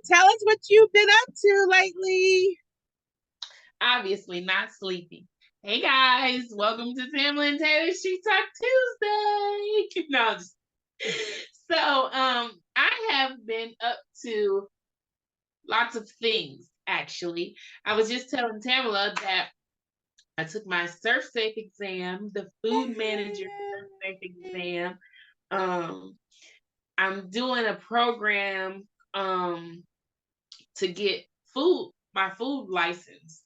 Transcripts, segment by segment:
tell us what you've been up to lately. Obviously not sleepy. Hey guys, welcome to Tamlin and Taylor Street Talk Tuesday. No, I have been up to lots of things actually. I was just telling Tamala that I took my Surf Safe exam, the food manager Surf Safe exam. Um, I'm doing a program to get my food license.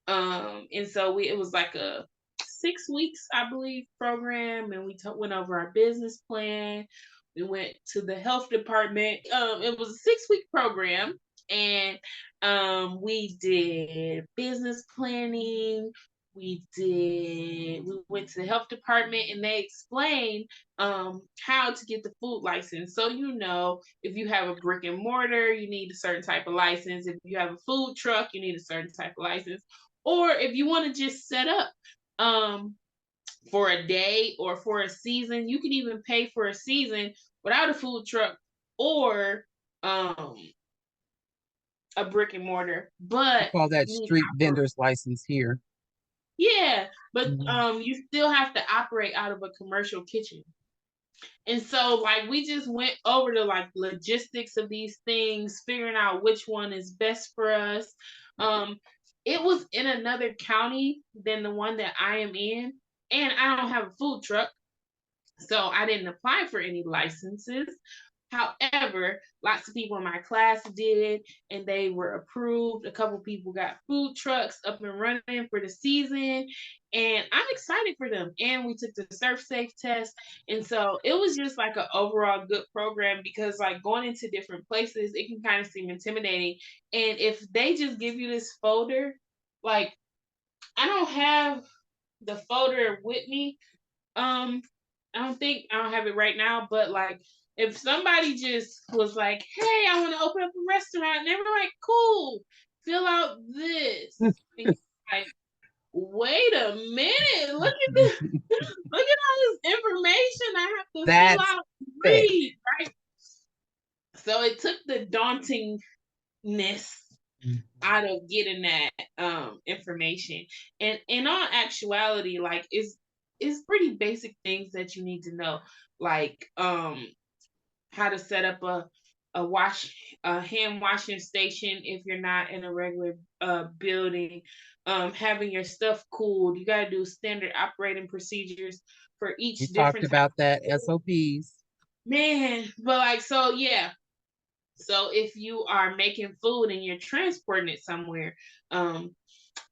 And so it was like a 6 weeks, I believe, program, and we went over our business plan. We went to the health department. It was a 6 week program, and we did business planning. We went to the health department and they explained how to get the food license. So, if you have a brick and mortar, you need a certain type of license. If you have a food truck, you need a certain type of license. Or if you want to just set up for a day or for a season, you can even pay for a season without a food truck or a brick and mortar. We But call that you need to street operate. vendor's license here. Yeah, but Mhm. you still have to operate out of a commercial kitchen. And so, like, we just went over the like logistics of these things, figuring out which one is best for us. Um, it was in another county than the one that I am in, and I don't have a food truck, so I didn't apply for any licenses. However, lots of people in my class did, and they were approved. A couple people got food trucks up and running for the season, and I'm excited for them. And we took the Surf Safe test, and so it was just like an overall good program because, like, going into different places, it can kind of seem intimidating. And if they just give you this folder, like, I don't have the folder with me. Um, I don't have it right now, but like if somebody just was like, "Hey, I want to open up a restaurant," and they were like, "Cool, fill out this," and you're like, "Wait a minute, look at this, look at all this information I have to fill That's out, and thick. read." Right? So it took the dauntingness out of getting that information, and in all actuality, like it's pretty basic things that you need to know, like how to set up a hand washing station if you're not in a regular building, having your stuff cooled. You got to do standard operating procedures for each We talked different type about of that food. SOPs. Man, but like, so yeah, so if you are making food and you're transporting it somewhere, um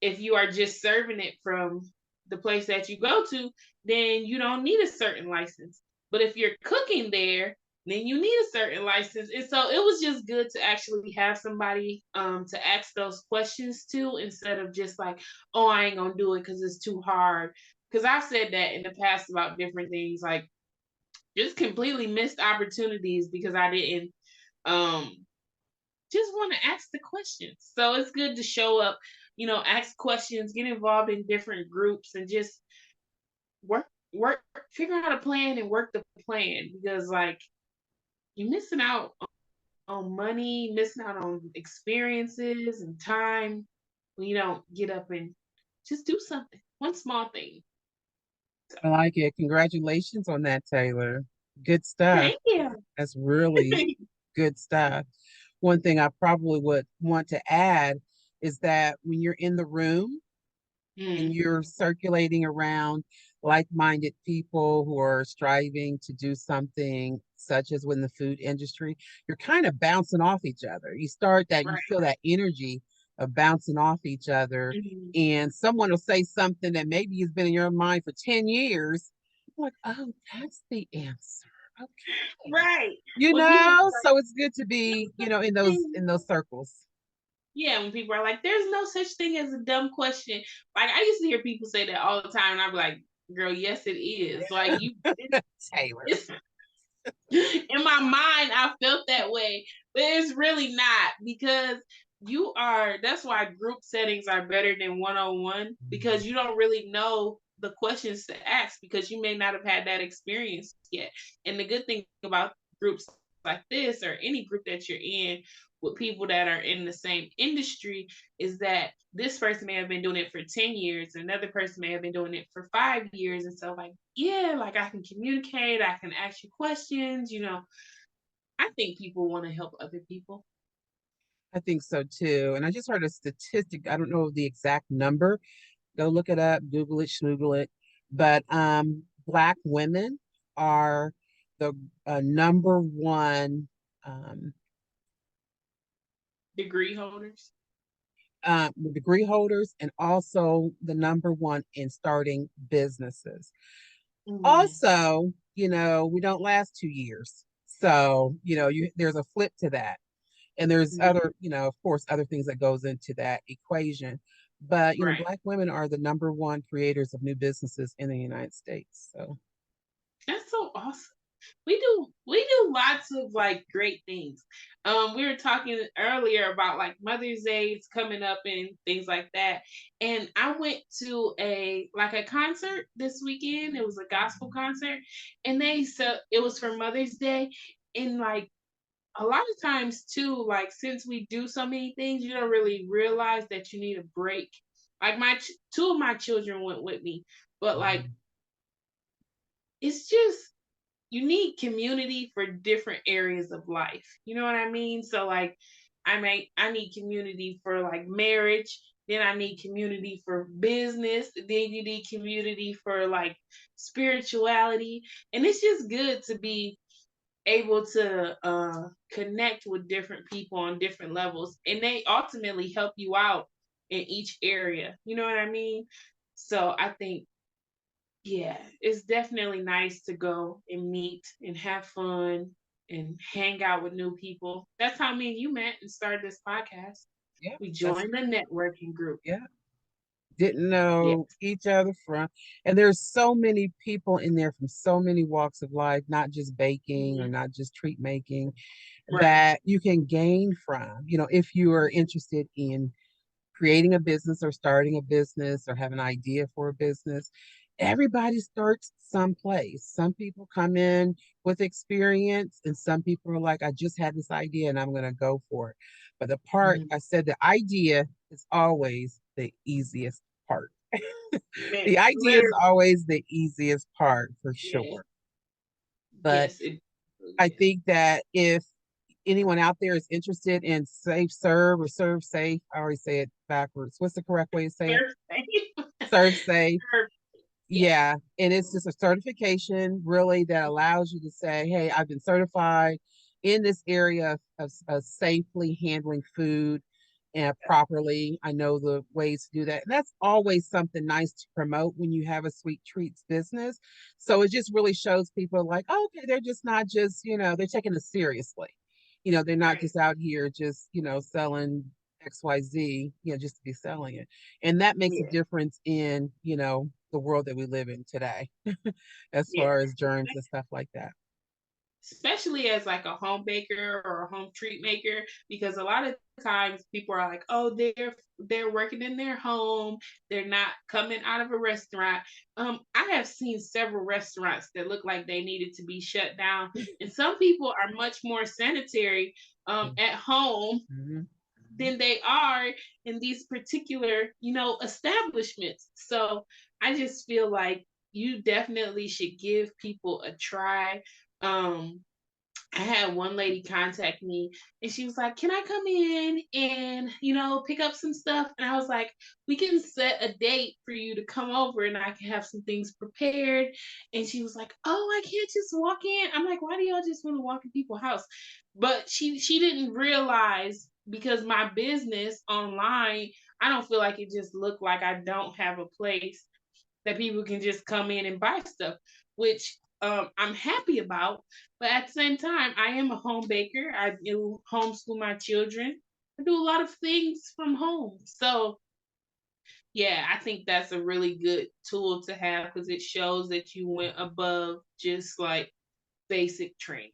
if you are just serving it from the place that you go to, then you don't need a certain license. But if you're cooking there, then you need a certain license. And so it was just good to actually have somebody to ask those questions to instead of just like, oh, I ain't gonna do it because it's too hard. Because I've said that in the past about different things, like just completely missed opportunities because I didn't um just want to ask the questions. So it's good to show up, ask questions, get involved in different groups, and just work, figure out a plan and work the plan because, like, you're missing out on money, missing out on experiences and time when you don't get up and just do something, one small thing. So, I like it. Congratulations on that, Taylor. Good stuff. thank you. That's really good stuff. One thing I probably would want to add is that when you're in the room and Mm, you're circulating around like-minded people who are striving to do something such as in the food industry, you're kind of bouncing off each other. You right. feel that energy of bouncing off each other, Mhm. and someone will say something that maybe has been in your mind for 10 years. I'm like, oh, that's the answer. Okay. Right. When people are So it's good to be, in like, those circles. yeah, when people are like, "There's no such thing as a dumb question." Like I used to hear people say that all the time, and I'd be like, "Girl, yes, it is." Like Taylor. it's in my mind, I felt that way, but it's really not because you are. That's why group settings are better than one-on-one because you don't really know the questions to ask because you may not have had that experience yet. And the good thing about groups like this or any group that you're in with people that are in the same industry is that this person may have been doing it for 10 years, another person may have been doing it for 5 years. And so, like, yeah, like I can communicate, I can ask you questions, I think people want to help other people. I think so too. And I just heard a statistic. I don't know the exact number. Go look it up, Google it, schmoogle it. But Black women are the number one um, Degree holders. degree holders and also the number one in starting businesses. Mm, Also, we don't last 2 years. So, there's a flip to that. And there's mm, other, of course, other things that goes into that equation. But, right. Black women are the number one creators of new businesses in the United States. So, That's so awesome. We do lots of like great things. We were talking earlier about like Mother's Day's coming up and things like that. And I went to a concert this weekend. It was a gospel concert, and it was for Mother's Day. And like a lot of times too, like since we do so many things, you don't really realize that you need a break. Like two of my children went with me, but like it's just you need community for different areas of life. You know what I mean? So like I need community for like marriage, then I need community for business, then you need community for like spirituality. And it's just good to be able to connect with different people on different levels, and they ultimately help you out in each area. You know what I mean? So I think yeah, it's definitely nice to go and meet and have fun and hang out with new people. That's how me and you met and started this podcast. yeah, We that's joined the networking group. yeah. Didn't Yeah. know each other from, and there's so many people in there from so many walks of life, not just baking or Mhm. not just treat making, Right. that you can gain from, if you are interested in creating a business or starting a business or have an idea for a business. Everybody starts someplace. Some people come in with experience, and some people are like, I just had this idea and I'm going to go for it. But the part Mhm. I said, the idea is always the easiest part. Man, The idea is literally, always the easiest part for yeah. sure. But Yes, it I really is. think that if anyone out there is interested in Safe Serve or Serve Safe, I always say it backwards. What's the correct way to say it? Perfect. Serve Safe. Perfect. Yes. Yeah. And it's just a certification really that allows you to say, hey, I've been certified in this area of safely handling food and properly. I know the ways to do that. And that's always something nice to promote when you have a sweet treats business. So it just really shows people like, oh, okay, they're just not just, they're taking it seriously. They're not Right. just out here just, selling XYZ, just to be selling it. And that makes a Yeah. difference in, the world that we live in today, as Yeah. far as germs and stuff like that. Especially as like a home baker or a home treat maker, because a lot of times people are like, oh, they're working in their home, they're not coming out of a restaurant. I have seen several restaurants that look like they needed to be shut down, and some people are much more sanitary at home Mhm. than they are in these particular, establishments. So I just feel like you definitely should give people a try. Um, I had one lady contact me and she was like, "Can I come in and, pick up some stuff?" And I was like, "We can set a date for you to come over and I can have some things prepared." And she was like, "Oh, I can't just walk in." I'm like, "Why do y'all just want to walk in people's house?" But she didn't realize because my business online, I don't feel like it just looked like I don't have a place that people can just come in and buy stuff, which I'm happy about. But at the same time, I am a home baker. I do homeschool my children. I do a lot of things from home. So, yeah, I think that's a really good tool to have because it shows that you went above just like basic training.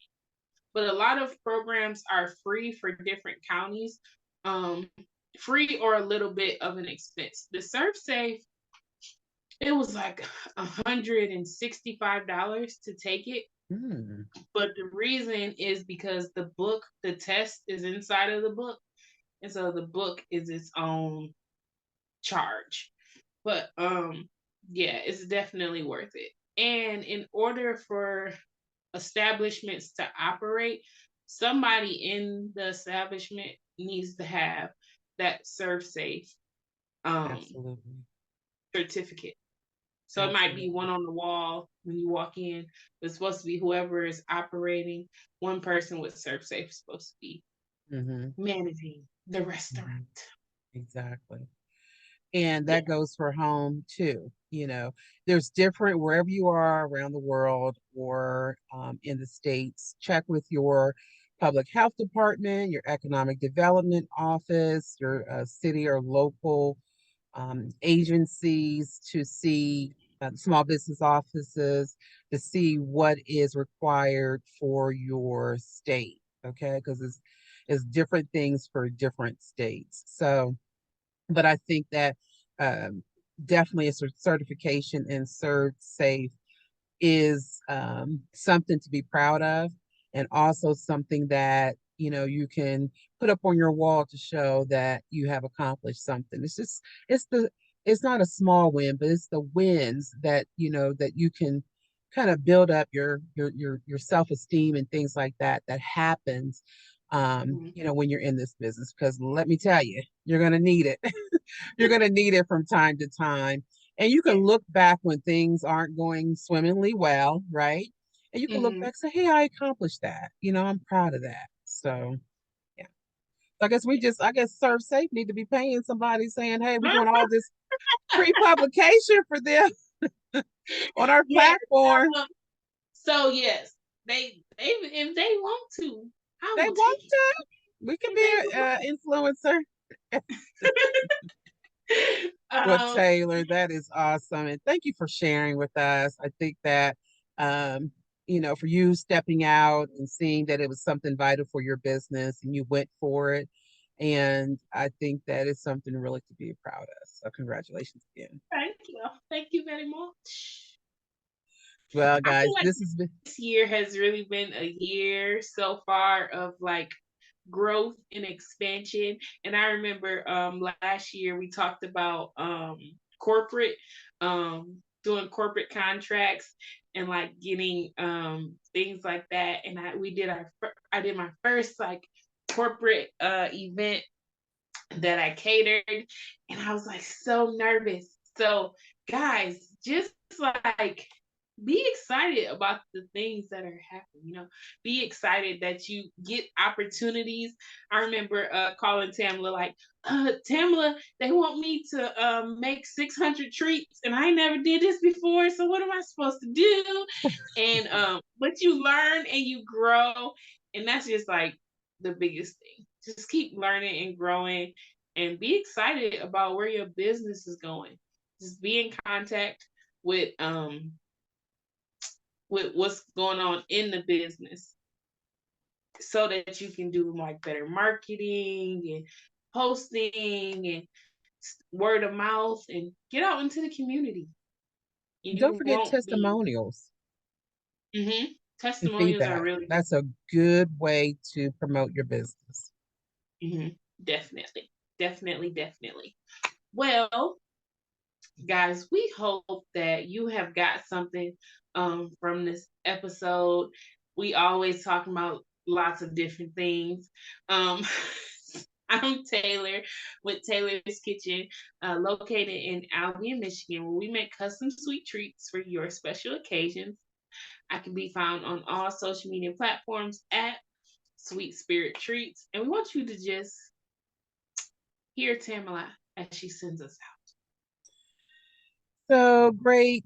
But a lot of programs are free for different counties, um, free or a little bit of an expense. The ServeSafe, it was like $165 to take it. Mm, But the reason is because the test is inside of the book. And so the book is its own charge. But yeah, it's definitely worth it. And in order for establishments to operate, somebody in the establishment needs to have that ServSafe um absolutely. certificate. So it might be Absolutely. one on the wall when you walk in. It's supposed to be whoever is operating. One person with ServSafe is supposed to be Hmm. managing the restaurant. Hmm. Exactly. And Yeah. that goes for home too. There's different wherever you are around the world or in the States. Check with your public health department, your economic development office, your city or local agencies to see small business offices to see what is required for your state. Okay, because it's different things for different states. So but I think that um, definitely a certification in Serve Safe is something to be proud of, and also something that you can put up on your wall to show that you have accomplished something. It's the it's not a small win, but it's the wins that that you can kind of build up your self-esteem and things like that that happens Mhm. when you're in this business, because let me tell you, you're going to need it. You're going to need it from time to time. And you can Yeah. look back when things aren't going swimmingly well, right? And you can look Hmm. back and say, hey, I accomplished that. I'm proud of that. So, yeah. I guess I guess Serve Safe need to be paying somebody saying, hey, we're doing all this pre-publication for them on our Yeah. platform. So yes, they if they want to, I They will want take it. to. We can If be they would an influencer. like. Well, Taylor, that is awesome. And thank you for sharing with us. I think that, um, for you stepping out and seeing that it was something vital for your business and you went for it. And I think that is something really to be proud of. So, congratulations again. Thank you. Thank you very much. Well, I feel guys, like this has been, this year has really been a year so far of like growth and expansion. And I remember last year we talked about corporate doing corporate contracts and like getting things like that. And I did my first like corporate event that I catered, and I was like so nervous. So, guys, just like be excited about the things that are happening. Be excited that you get opportunities. I remember calling Tamla like, Tamla, they want me to make 600 treats, and I never did this before. So what am I supposed to do? And but you learn and you grow, and that's just like the biggest thing. Just keep learning and growing and be excited about where your business is going. Just be in contact with what's going on in the business so that you can do like better marketing and posting and word of mouth and get out into the community. don't You forget won't be. testimonials Testimonials and are feedback. really good. That's a good way to promote your business. Hmm. Definitely, definitely, definitely. Well, guys, we hope that you have got something from this episode. We always talk about lots of different things. Um, I'm Taylor with Taylor's Kitchen, located in Albion, Michigan, where we make custom sweet treats for your special occasions. I can be found on all social media platforms at Sweet Spirit Treats. And we want you to just hear Tamala as she sends us out. So great.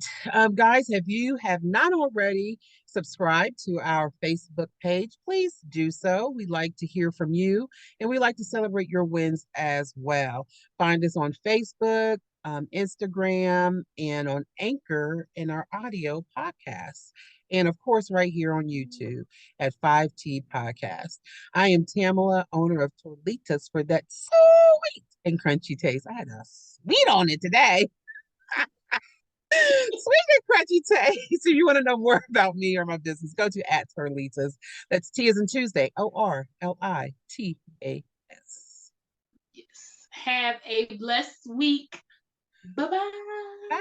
Guys, if you have not already subscribed to our Facebook page, please do so. We like to hear from you and we like to celebrate your wins as well. Find us on Facebook, Instagram, and on Anchor in our audio podcasts. And of course, right here on YouTube at 5T Podcast. I am Tamala, owner of Torlitas for that sweet and crunchy taste. I had a sweet on it today. Sweet and crunchy taste. If you want to know more about me or my business, go to at Torlitas. That's T as in Tuesday. ORLITAS. Yes. Have a blessed week. Bye bye.